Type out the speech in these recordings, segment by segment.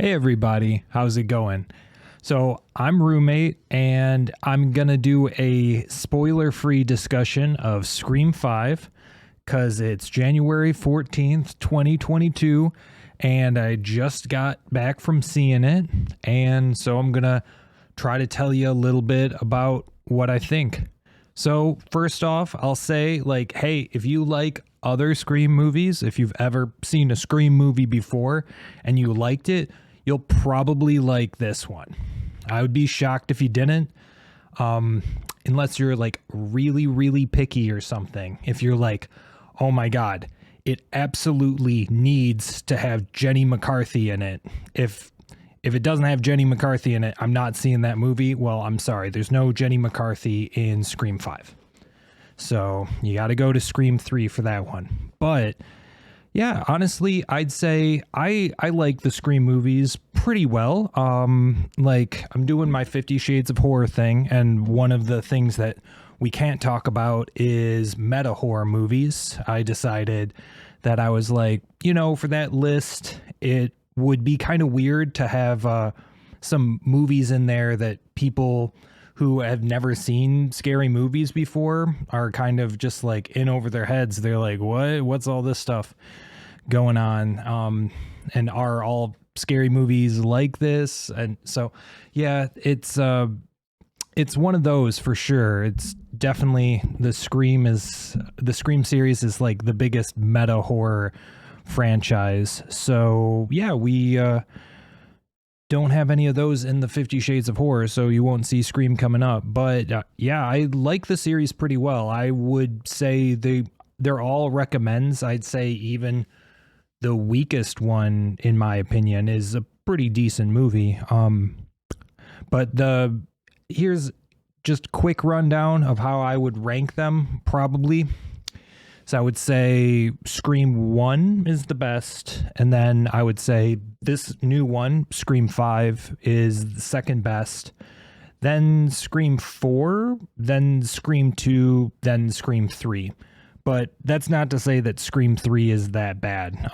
Hey everybody, how's it going? So I'm Roommate and I'm gonna do a spoiler-free discussion of Scream 5 because it's January 14th, 2022 and I just got back from seeing it, and so I'm gonna try to tell you a little bit about what I think. So first off, I'll say, like, hey, if you like other Scream movies, if you've ever seen a Scream movie before and you liked it, you'll probably like this one. I would be shocked if you didn't, unless you're like really, really picky or something. If you're like, oh my God, it absolutely needs to have Jenny McCarthy in it. If it doesn't have Jenny McCarthy in it, I'm not seeing that movie. Well, I'm sorry. There's no Jenny McCarthy in Scream 5. So you got to go to Scream 3 for that one. But yeah, honestly, I'd say I like the Scream movies pretty well. Like, I'm doing my 50 Shades of Horror thing, and one of the things that we can't talk about is meta horror movies. I decided that I was like, for that list, it would be kind of weird to have some movies in there that people who have never seen scary movies before are kind of just like in over their heads. They're like, what's all this stuff going on? And are all scary movies like this? And so, yeah, it's one of those for sure. It's definitely the Scream series is like the biggest meta horror franchise. So yeah, we don't have any of those in the 50 Shades of Horror, so you won't see Scream coming up. But yeah, I like the series pretty well. I would say they're all recommends. I'd say even the weakest one, in my opinion, is a pretty decent movie. But here's just a quick rundown of how I would rank them, probably. So I would say Scream 1 is the best, and then I would say this new one, Scream 5, is the second best. Then Scream 4, then Scream 2, then Scream 3. But that's not to say that Scream 3 is that bad.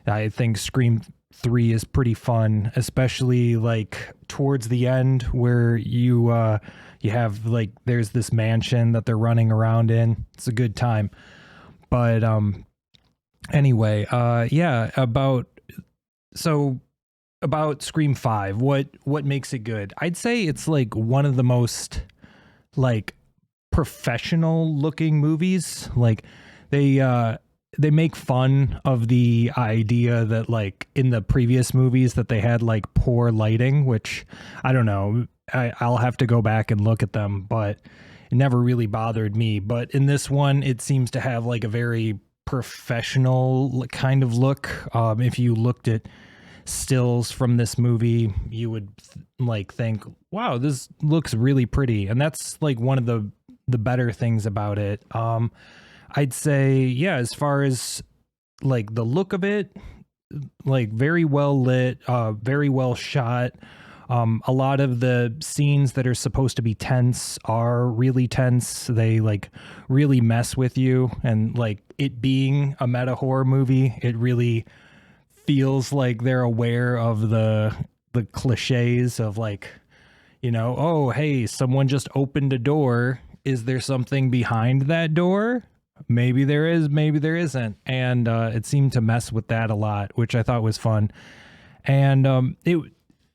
I think Scream 3 is pretty fun, especially like towards the end where you have like there's this mansion that they're running around in. It's a good time. But anyway, yeah, about Scream 5, what makes it good? I'd say it's like one of the most like professional looking movies. Like they make fun of the idea that like in the previous movies that they had like poor lighting, which I don't know. I'll have to go back and look at them, but it never really bothered me. But in this one, it seems to have like a very professional kind of look. If you looked at stills from this movie, you would like think, wow, this looks really pretty. And that's like one of the better things about it. I'd say, yeah, as far as like the look of it, like very well lit, very well shot. A lot of the scenes that are supposed to be tense are really tense. They like really mess with you, and like it being a meta horror movie, it really feels like they're aware of the cliches of like, oh, hey, someone just opened a door. Is there something behind that door? Maybe there is, maybe there isn't. And it seemed to mess with that a lot, which I thought was fun. And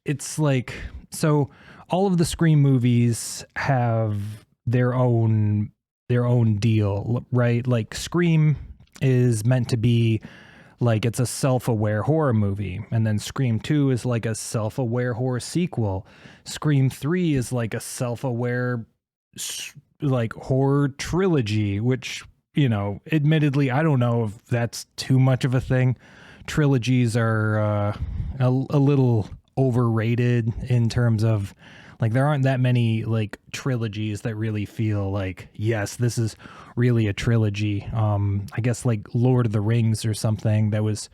it's like, so all of the Scream movies have their own deal, right? Like Scream is meant to be like, it's a self-aware horror movie. And then Scream 2 is like a self-aware horror sequel. Scream 3 is like a self-aware like horror trilogy, which, admittedly, I don't know if that's too much of a thing. Trilogies are a little overrated in terms of like there aren't that many like trilogies that really feel like, yes, this is really a trilogy. I guess like Lord of the Rings or something that was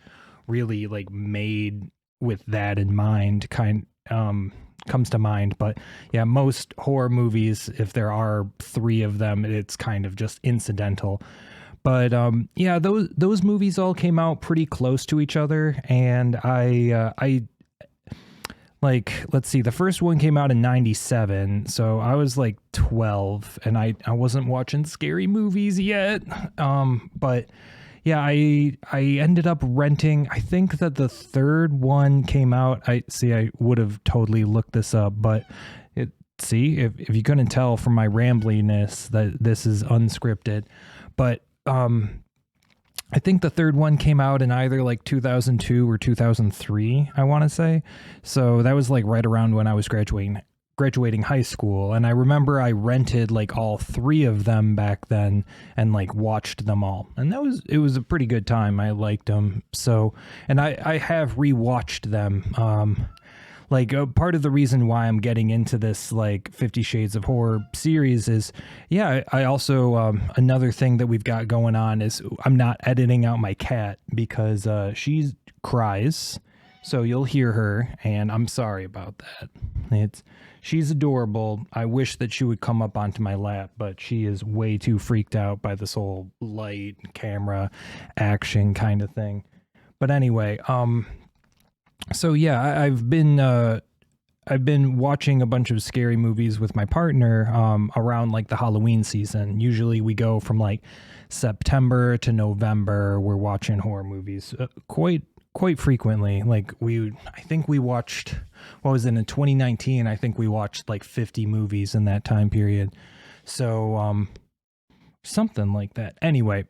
really like made with that in mind comes to mind. But yeah, most horror movies, if there are 3 of them, it's kind of just incidental. But yeah, those movies all came out pretty close to each other, and I like, let's see, the first one came out in 97, so I was like 12 and I wasn't watching scary movies yet. But yeah, I ended up renting, I think that the third one came out. I would have totally looked this up, but if you couldn't tell from my rambliness that this is unscripted, but I think the third one came out in either like 2002 or 2003, I want to say. So that was like right around when I was graduating high school. And I remember I rented like all three of them back then and like watched them all. And it was a pretty good time. I liked them. So, and I have rewatched them. Like part of the reason why I'm getting into this like 50 Shades of Horror series is, yeah, I also, another thing that we've got going on is I'm not editing out my cat because she cries. So you'll hear her, and I'm sorry about that. She's adorable. I wish that she would come up onto my lap, but she is way too freaked out by this whole light, camera, action kind of thing. But anyway, so yeah, I've been watching a bunch of scary movies with my partner around like the Halloween season. Usually we go from like September to November. We're watching horror movies quite frequently. Like I think we watched, what was it, in 2019? I think we watched like 50 movies in that time period. So something like that. Anyway,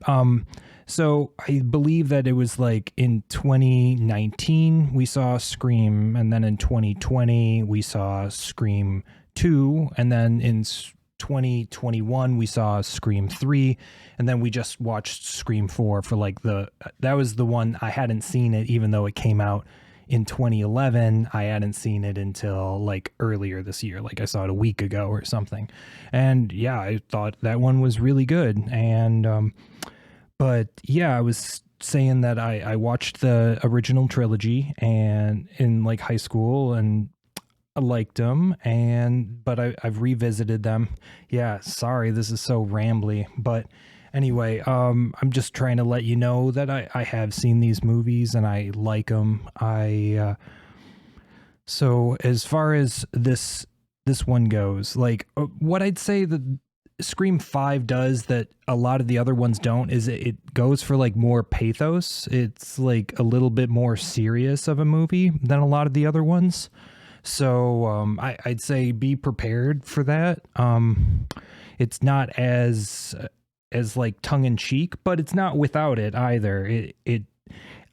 so I believe that it was like in 2019 we saw Scream, and then in 2020 we saw Scream 2, and then in 2021 we saw Scream 3, and then we just watched Scream 4 for like that was the one I hadn't seen it, even though it came out in 2011. I hadn't seen it until like earlier this year. Like I saw it a week ago or something. And yeah, I thought that one was really good. And, but yeah, I was saying that I watched the original trilogy and in like high school, and I liked them, but I've revisited them. Yeah, sorry, this is so rambly, but anyway, I'm just trying to let you know that I have seen these movies and I like them. So as far as this one goes, like what I'd say that Scream 5 does that a lot of the other ones don't is it goes for like more pathos. It's like a little bit more serious of a movie than a lot of the other ones. So I'd say be prepared for that. It's not as like tongue in cheek, but it's not without it either.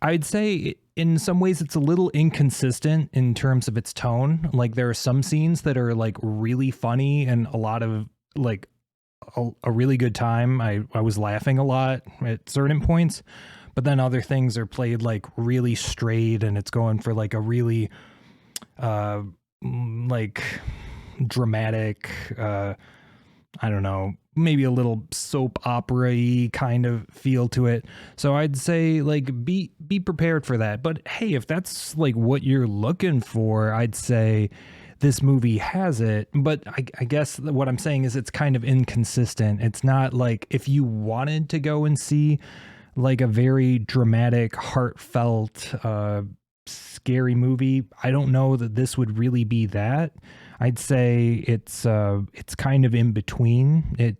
I'd say in some ways it's a little inconsistent in terms of its tone. Like there are some scenes that are like really funny and a lot of like a really good time. I was laughing a lot at certain points, but then other things are played like really straight and it's going for like a really like dramatic, I don't know, maybe a little soap opera-y kind of feel to it. So I'd say like be prepared for that. But hey, if that's like what you're looking for, I'd say this movie has it. But I guess what I'm saying is it's kind of inconsistent. It's not like if you wanted to go and see like a very dramatic, heartfelt, scary movie, I don't know that this would really be that. I'd say it's kind of in between.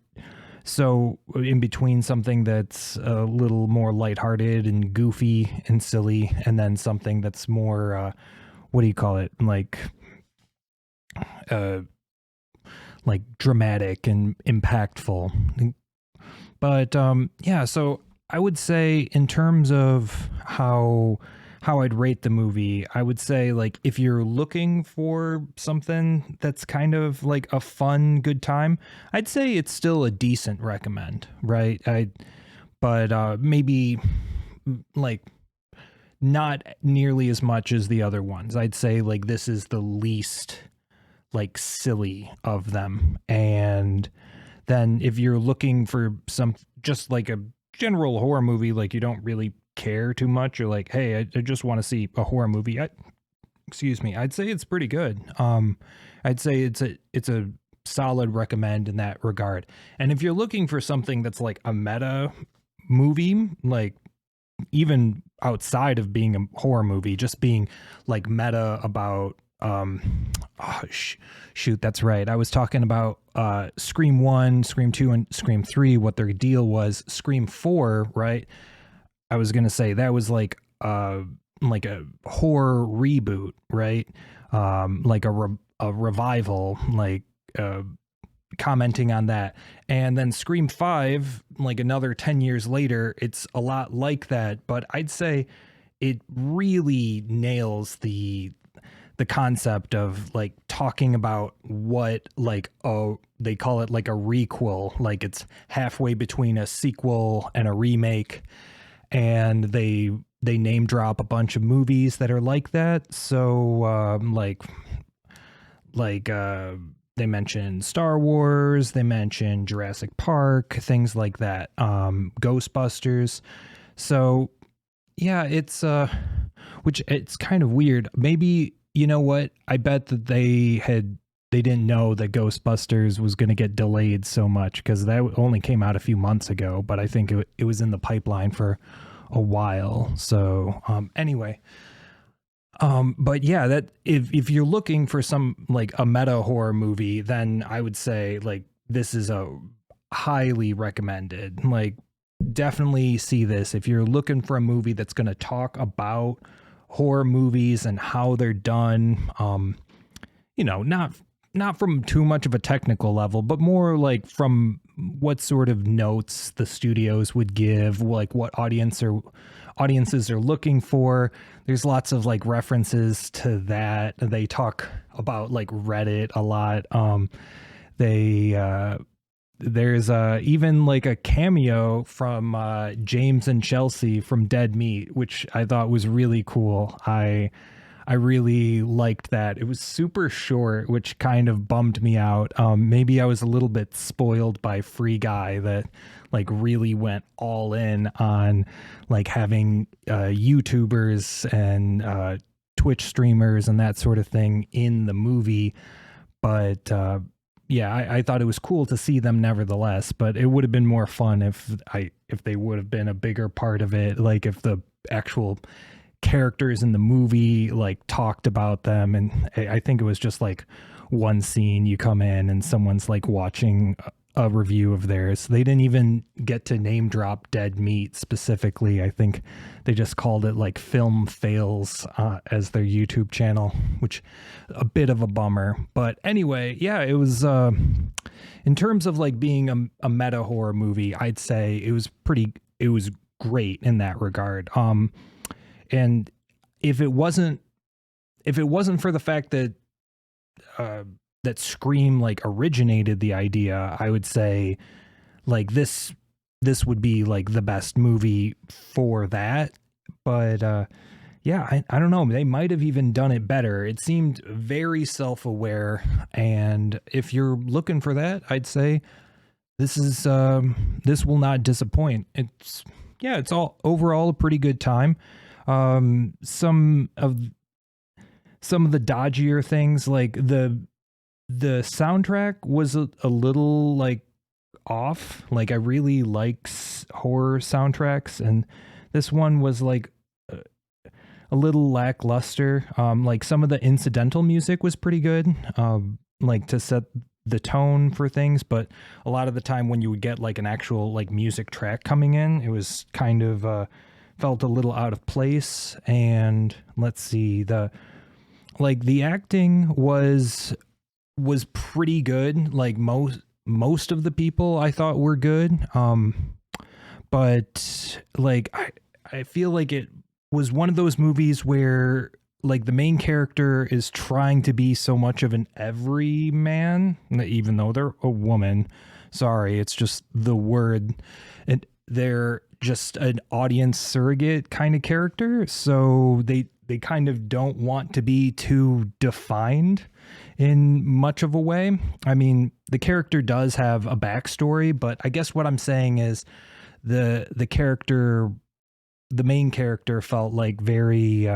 So in between something that's a little more lighthearted and goofy and silly, and then something that's more, what do you call it? Like dramatic and impactful. But yeah, so I would say in terms of how I'd rate the movie, I would say like if you're looking for something that's kind of like a fun, good time, I'd say it's still a decent recommend, right? But maybe like not nearly as much as the other ones. I'd say like this is the least like silly of them. And then if you're looking for some just like a general horror movie, like you don't really care too much, or like, hey, I just want to see a horror movie, I'd say it's pretty good. I'd say it's a solid recommend in that regard. And if you're looking for something that's like a meta movie, like even outside of being a horror movie, just being like meta about Shoot, that's right. I was talking about Scream 1, Scream 2, and Scream 3, what their deal was. Scream 4, right? I was going to say that was like a horror reboot, right? Like a revival, like commenting on that. And then Scream 5, like another 10 years later, it's a lot like that, but I'd say it really nails the concept of like talking about what like they call it like a requel, like it's halfway between a sequel and a remake, and they name drop a bunch of movies that are like that. So they mention Star Wars, they mention Jurassic Park, things like that, Ghostbusters. So yeah, it's which it's kind of weird. Maybe, you know what? I bet that they didn't know that Ghostbusters was going to get delayed so much, because that only came out a few months ago, but I think it was in the pipeline for a while. So anyway, but yeah, that if you're looking for some like a meta horror movie, then I would say like this is a highly recommended. Like definitely see this if you're looking for a movie that's going to talk about horror movies and how they're done. You know, not from too much of a technical level, but more like from what sort of notes the studios would give, like what audiences are looking for. There's lots of like references to that. They talk about like Reddit a lot. There's even like a cameo from James and Chelsea from Dead Meat, which I thought was really cool. I really liked that. It was super short, which kind of bummed me out. Maybe I was a little bit spoiled by Free Guy that like really went all in on like having YouTubers and Twitch streamers and that sort of thing in the movie. But yeah, I thought it was cool to see them nevertheless, but it would have been more fun if they would have been a bigger part of it. Like if the actual characters in the movie like talked about them, and I think it was just like one scene, you come in and someone's like watching a review of theirs. They didn't even get to name drop Dead Meat specifically. I think they just called it like Film Fails as their YouTube channel, which a bit of a bummer. But anyway, yeah, it was in terms of like being a meta horror movie, I'd say it was great in that regard. And if it wasn't for the fact that that Scream like originated the idea, I would say like this would be like the best movie for that. But yeah, I don't know. They might have even done it better. It seemed very self-aware, and if you're looking for that, I'd say this will not disappoint. It's all overall a pretty good time. Some of the dodgier things, like the soundtrack was a little like off. Like I really like horror soundtracks, and this one was like a little lackluster. Like some of the incidental music was pretty good, like to set the tone for things, but a lot of the time when you would get like an actual like music track coming in, it was kind of felt a little out of place. And let's see, the acting was pretty good. Like most of the people I thought were good. But like I feel like it was one of those movies where like the main character is trying to be so much of an everyman, even though they're a woman. Sorry, it's just the word. And they're just an audience surrogate kind of character, so they kind of don't want to be too defined in much of a way. I mean, the character does have a backstory, but I guess what I'm saying is the main character felt like very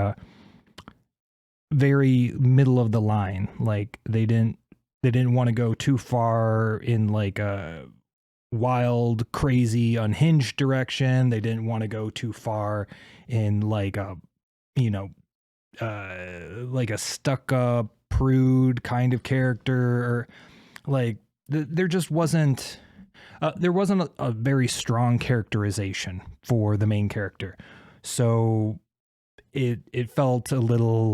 middle of the line. Like they didn't want to go too far in like a wild, crazy, unhinged direction. They didn't want to go too far in like a like a stuck up prude kind of character, or like there just wasn't a very strong characterization for the main character. So it felt a little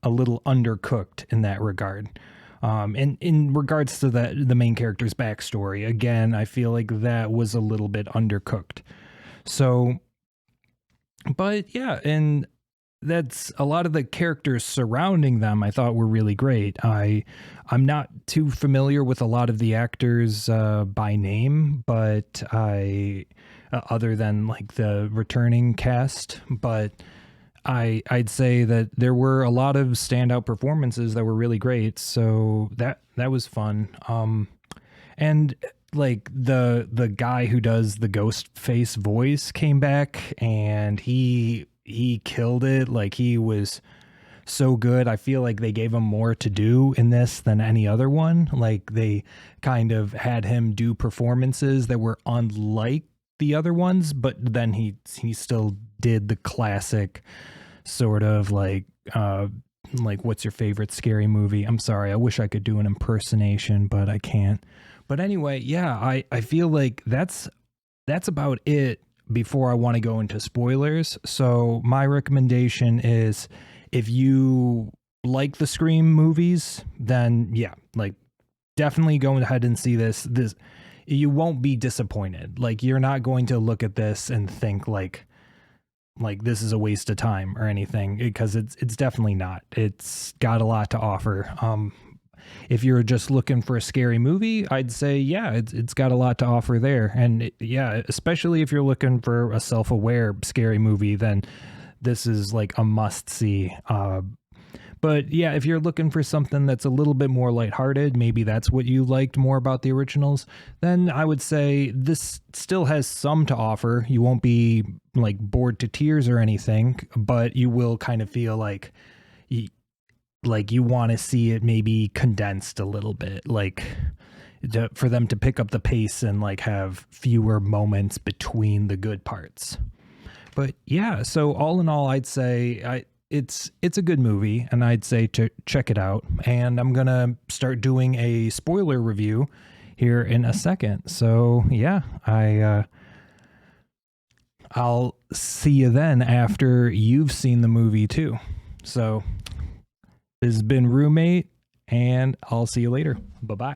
undercooked in that regard. And in regards to the main character's backstory, again, I feel like that was a little bit undercooked. So, but yeah, and that's a lot of the characters surrounding them I thought were really great. I'm not too familiar with a lot of the actors by name, but other than like the returning cast, but I'd say that there were a lot of standout performances that were really great. So that was fun. And like the guy who does the ghost face voice came back, and he killed it. Like, he was so good. I feel like they gave him more to do in this than any other one. Like, they kind of had him do performances that were unlike the other ones, but then he still did the classic sort of like what's your favorite scary movie? I'm sorry, I wish I could do an impersonation, but I can't. But anyway, yeah, I feel like that's about it before I want to go into spoilers. So my recommendation is, if you like the Scream movies, then yeah, like definitely go ahead and see this. You won't be disappointed. Like, you're not going to look at this and think like this is a waste of time or anything, because it's definitely not. It's got a lot to offer. If you're just looking for a scary movie, I'd say, yeah, it's got a lot to offer there. And yeah, especially if you're looking for a self-aware scary movie, then this is like a must see. But yeah, if you're looking for something that's a little bit more lighthearted, maybe that's what you liked more about the originals, then I would say this still has some to offer. You won't be like bored to tears or anything, but you will kind of feel like you want to see it maybe condensed a little bit, like for them to pick up the pace and like have fewer moments between the good parts. But yeah, so all in all, I'd say it's a good movie, and I'd say to check it out. And I'm gonna start doing a spoiler review here in a second. So yeah, I'll see you then after you've seen the movie too. So this has been Roommate, and I'll see you later. Bye-bye.